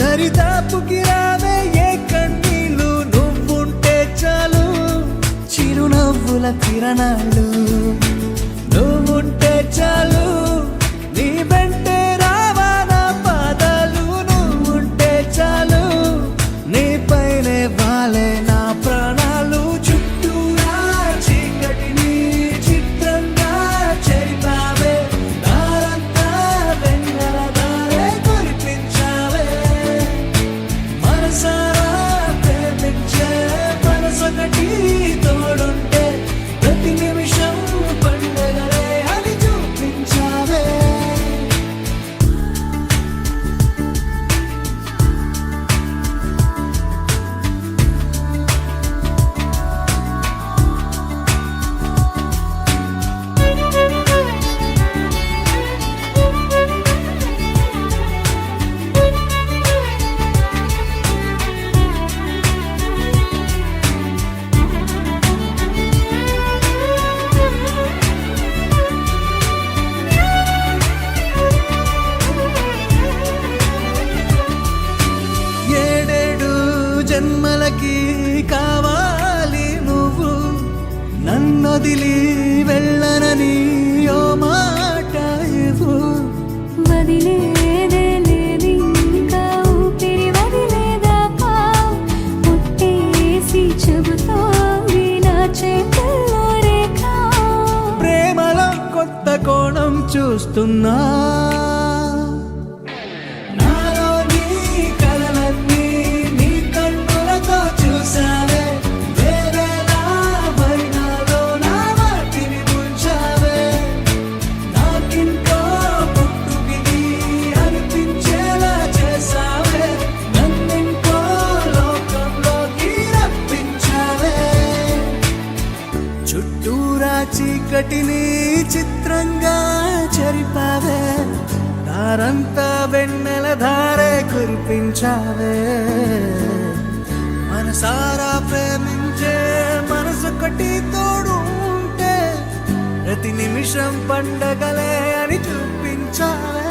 దరిదాపుకి రావే ఏ కన్నీళ్ళు, నువ్వుంటే చాలు చిరునవ్వుల కిరణాలు. నువ్వుంటే చాలు నీ వెంటే రావా నా పాదాలు. నువ్వుంటే చాలు నీ పైనే వాలే నా ప్రాణాలు. చుట్టూరా చీకటిని చిత్రంగా చెరిపావే, దారంతా వెన్నెల దారే కురిపించావే. మనసారా ప్రేమించే మనసొకటి తోడుంటే ప్రతి నిమిషం పండగలే అని చూపించావే. ఏడేడు జన్మలకి కావాలి నువ్వు, నన్నొదిలి వెళ్ళనని ఓ మాట ఇవ్వు. వదిలేదే లేదు ఇంకా ఊపిరి వదిలేదాకా, పుట్టేసి చెబుతోంది నా చేతుల్లో రేఖ. ప్రేమలో కొత్త కోణం చూస్తున్నా, నాలో నీ కలలన్నీ నీ కన్నులతో చూసావే. వేరేలా వైనాలో నా వాటిని ముంచావే. నాకింకో పుట్టుకిది అనిపించేలా చేసావే. నన్నింకో లోకంలోకి రప్పించావే. చుట్టూరా చీకటిని చిత్రంగా చెరిపావే, దారంతా వెన్నెల ధారే కురిపించావే. మనసారా ప్రేమించే మనసొకటి తోడు ఉంటే ప్రతి నిమిషం పండగలే అని చూపించావే.